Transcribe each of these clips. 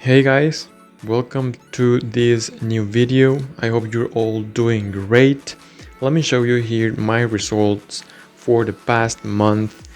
Hey guys, welcome to this new video. I hope you're all doing great. Let me show you here my results for the past month,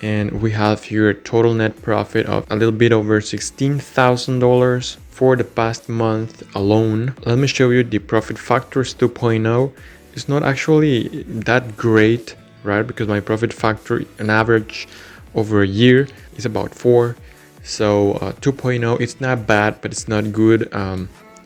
and we have here a total net profit of a little bit over $16,000 for the past month alone. Let me show you the profit factors 2.0. It's not actually that great, right? Because my profit factor on average over a year is about 4. So 2.0, it's not bad, but it's not good.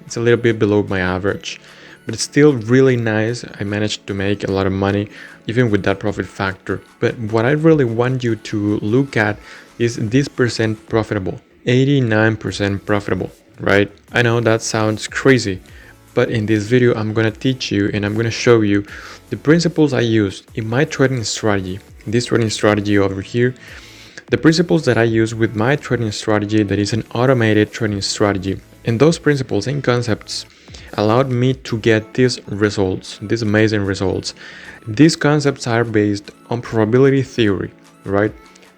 It's a little bit below my average, but it's still really nice. I managed to make a lot of money even with that profit factor. But what I really want you to look at is this percent profitable, 89% profitable, right? I know that sounds crazy, but in this video I'm gonna teach you and I'm gonna show you the principles I used in my trading strategy. This trading strategy over here, the principles that I use with my trading strategy, that is an automated trading strategy. And those principles and concepts allowed me to get these results, these amazing results. These concepts are based on probability theory, right?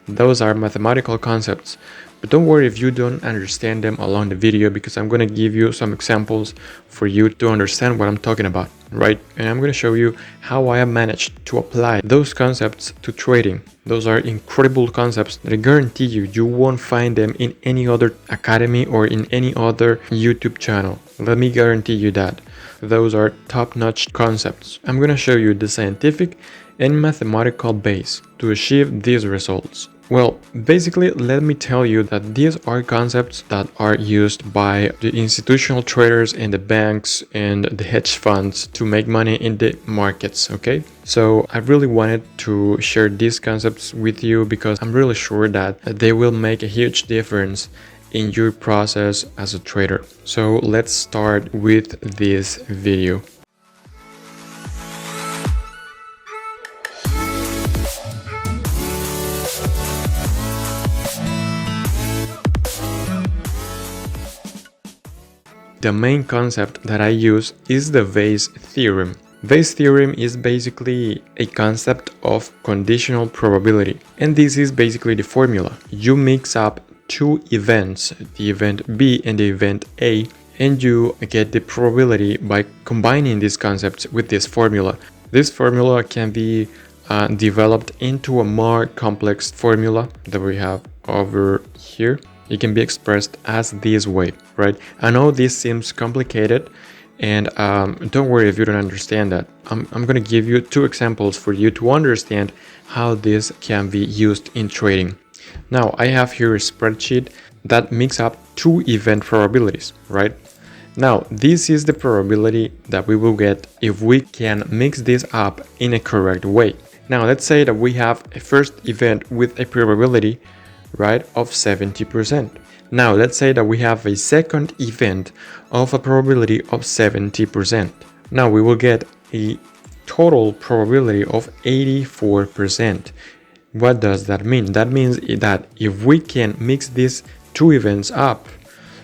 Those are mathematical concepts. But don't worry if you don't understand them along the video, because I'm going to give you some examples for you to understand what I'm talking about, right? And I'm going to show you how I have managed to apply those concepts to trading. Those are incredible concepts that I guarantee you won't find them in any other academy or in any other YouTube channel. Let me guarantee you that. Those are top-notch concepts. I'm going to show you the scientific and mathematical base to achieve these results. Well, basically, let me tell you that these are concepts that are used by the institutional traders and the banks and the hedge funds to make money in the markets, okay? So I really wanted to share these concepts with you because I'm really sure that they will make a huge difference in your process as a trader. So let's start with this video. The main concept that I use is the Vase Theorem. Vase Theorem is basically a concept of conditional probability. And this is basically the formula. You mix up two events, the event B and the event A, and you get the probability by combining these concepts with this formula. This formula can be developed into a more complex formula that we have over here. It can be expressed as this way, right? I know this seems complicated, and don't worry if you don't understand that. I'm going to give you two examples for you to understand how this can be used in trading. Now, I have here a spreadsheet that mix up two event probabilities, right? Now, this is the probability that we will get if we can mix this up in a correct way. Now, let's say that we have a first event with a probability, right, of 70%. Now let's say that we have a second event of a probability of 70%. Now we will get a total probability of 84%. What does that mean? That means that if we can mix these two events up,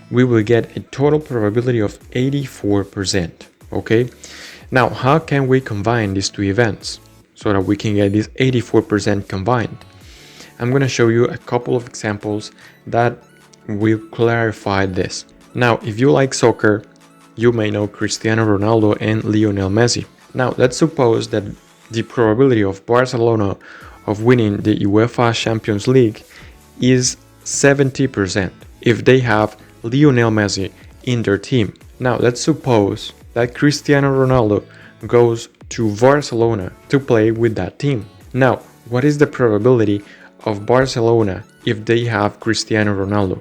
we will get a total probability of 84%. Okay? Now, how can we combine these two events so that we can get this 84% combined? I'm going to show you a couple of examples that will clarify this. Now, if you like soccer, you may know Cristiano Ronaldo and Lionel Messi. Now, let's suppose that the probability of Barcelona of winning the UEFA Champions League is 70% if they have Lionel Messi in their team. Now, let's suppose that Cristiano Ronaldo goes to Barcelona to play with that team. Now, what is the probability of Barcelona if they have Cristiano Ronaldo?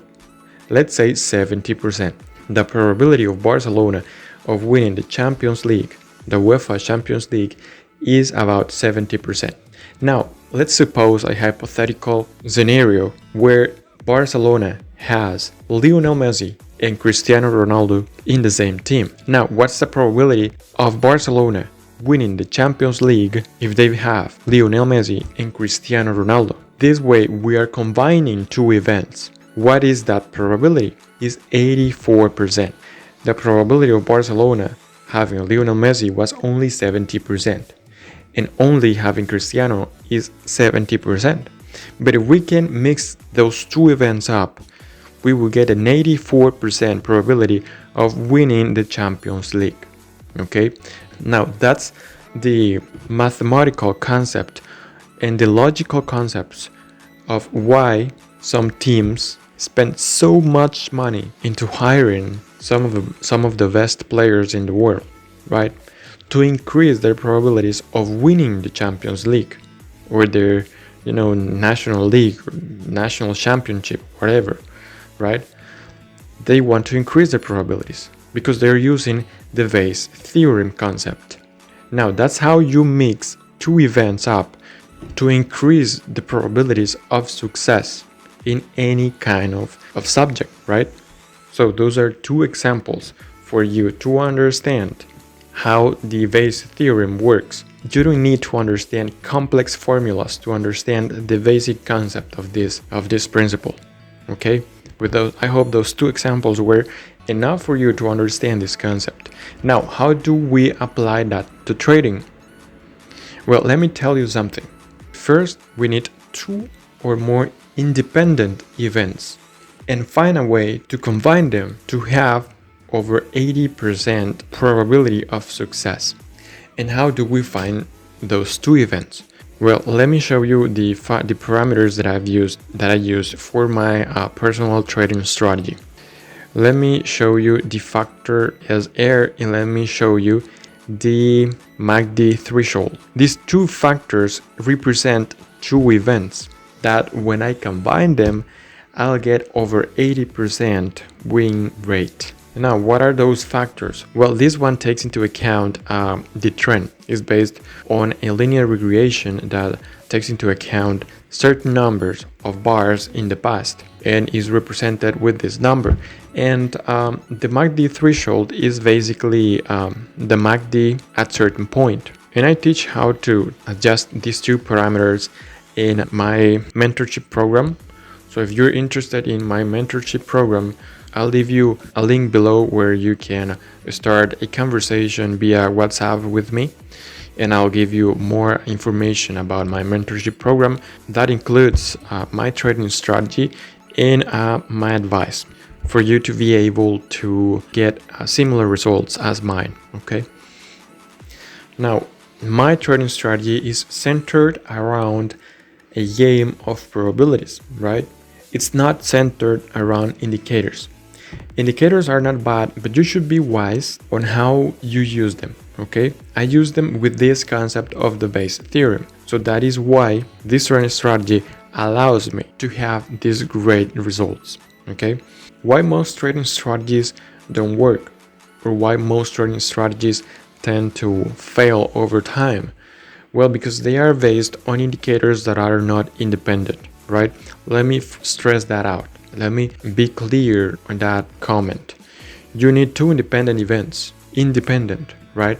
Let's say 70%. The probability of Barcelona of winning the Champions League, the UEFA Champions League, is about 70%. Now, let's suppose a hypothetical scenario where Barcelona has Lionel Messi and Cristiano Ronaldo in the same team. Now, what's the probability of Barcelona winning the Champions League if they have Lionel Messi and Cristiano Ronaldo? This way, we are combining two events. What is that probability? Is 84%. The probability of Barcelona having Lionel Messi was only 70%, and only having Cristiano is 70%. But if we can mix those two events up, we will get an 84% probability of winning the Champions League. Okay, now that's the mathematical concept and the logical concepts of why some teams spend so much money into hiring some of the best players in the world, right? To increase their probabilities of winning the Champions League or their, national league, or national championship, whatever, right? They want to increase their probabilities because they're using the Vase Theorem concept. Now, that's how you mix two events up to increase the probabilities of success in any kind of subject, right? So those are two examples for you to understand how the Vase Theorem works. You don't need to understand complex formulas to understand the basic concept of this principle. Okay? With those, I hope those two examples were enough for you to understand this concept. Now, how do we apply that to trading? Well, let me tell you something. First, we need two or more independent events and find a way to combine them to have over 80% probability of success. And how do we find those two events? Well, let me show you the parameters that I use for my personal trading strategy. Let me show you the factor SR and let me show you the MACD threshold. These two factors represent two events that when I combine them, I'll get over 80% win rate. Now, what are those factors? Well, this one takes into account the trend. It's based on a linear regression that takes into account certain numbers of bars in the past and is represented with this number. And the MACD threshold is basically the MACD at certain point. And I teach how to adjust these two parameters in my mentorship program. So if you're interested in my mentorship program, I'll leave you a link below where you can start a conversation via WhatsApp with me, and I'll give you more information about my mentorship program. That includes my trading strategy and my advice for you to be able to get similar results as mine, okay? Now, my trading strategy is centered around a game of probabilities, right? It's not centered around indicators. Indicators are not bad, but you should be wise on how you use them, okay? I use them with this concept of the Vase Theorem. So that is why this trading strategy allows me to have these great results, okay? Why most trading strategies don't work, or why most trading strategies tend to fail over time? Well, because they are based on indicators that are not independent, right? Let me stress that out. Let me be clear on that comment. You need two independent events. Independent, right?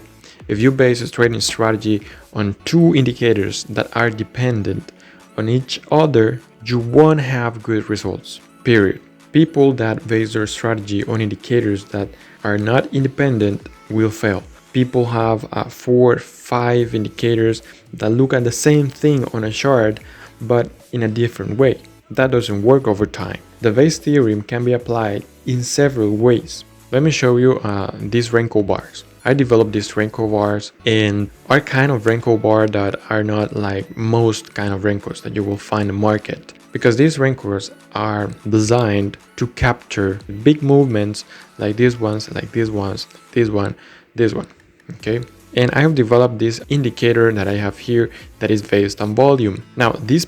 If you base a trading strategy on two indicators that are dependent on each other, you won't have good results, period. People that base their strategy on indicators that are not independent will fail. People have 4 or 5 indicators that look at the same thing on a chart, but in a different way. That doesn't work over time. The Vase Theorem can be applied in several ways. Let me show you these Renko Bars. I developed these Renko Bars and are kind of Renko bar that are not like most kind of Renkos that you will find in the market. Because these Renkos are designed to capture big movements like these ones, like these ones, this one, okay? And I have developed this indicator that I have here that is based on volume. Now, this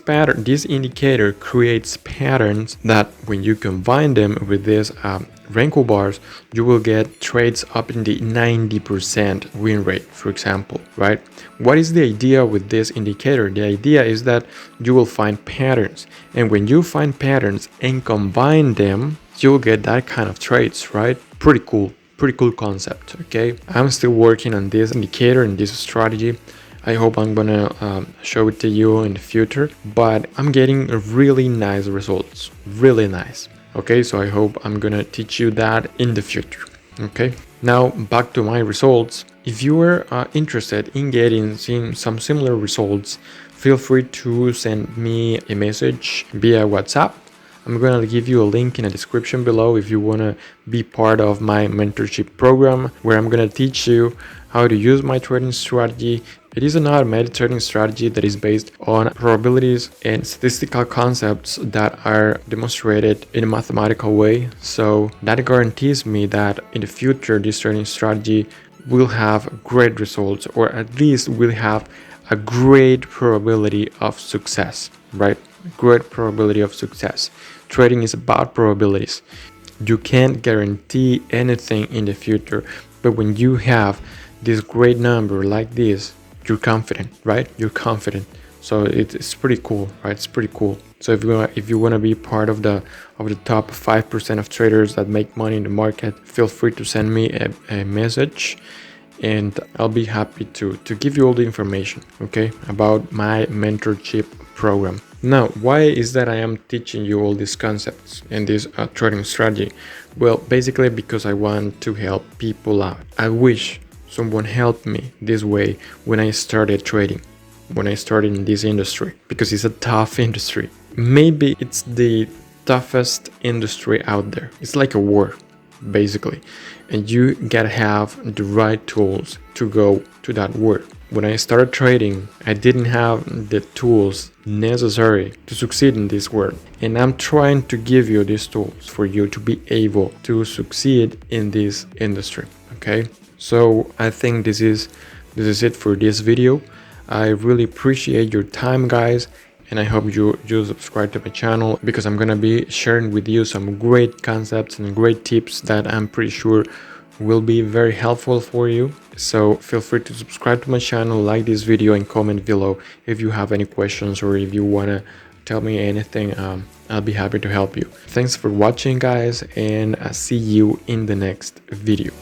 indicator creates patterns that when you combine them with this Renko bars, you will get trades up in the 90% win rate, for example, right? What is the idea with this indicator? The idea is that you will find patterns. And when you find patterns and combine them, you'll get that kind of trades, right? Pretty cool concept, okay? I'm still working on this indicator and this strategy. I hope I'm gonna show it to you in the future, but I'm getting really nice results, really nice. Okay, so I hope I'm gonna teach you that in the future. Okay, now back to my results. If you are interested in seeing some similar results, feel free to send me a message via WhatsApp. I'm gonna give you a link in the description below if you wanna be part of my mentorship program, where I'm gonna teach you how to use my trading strategy. It is an automated trading strategy that is based on probabilities and statistical concepts that are demonstrated in a mathematical way. So that guarantees me that in the future this trading strategy will have great results, or at least will have a great probability of success, right? Great probability of success. Trading is about probabilities. You can't guarantee anything in the future, but when you have this great number like this, you're confident, right? You're confident. So it's pretty cool, right? It's pretty cool. So if you want to be part of the top 5% of traders that make money in the market, feel free to send me a message, and I'll be happy to give you all the information, okay, about my mentorship program. Now, why is that I am teaching you all these concepts and this trading strategy? Well, basically because I want to help people out. I wish someone helped me this way when I started trading, when I started in this industry, because it's a tough industry. Maybe it's the toughest industry out there. It's like a war, basically, and you gotta have the right tools to go to that war. When I started trading, I didn't have the tools necessary to succeed in this world, and I'm trying to give you these tools for you to be able to succeed in this industry. Okay, so I think this is it for this video. I really appreciate your time, guys, and I hope you subscribe to my channel, because I'm gonna be sharing with you some great concepts and great tips that I'm pretty sure will be very helpful for you. So feel free to subscribe to my channel, like this video, and comment below if you have any questions, or if you wanna tell me anything. I'll be happy to help you. Thanks for watching, guys, and I'll see you in the next video.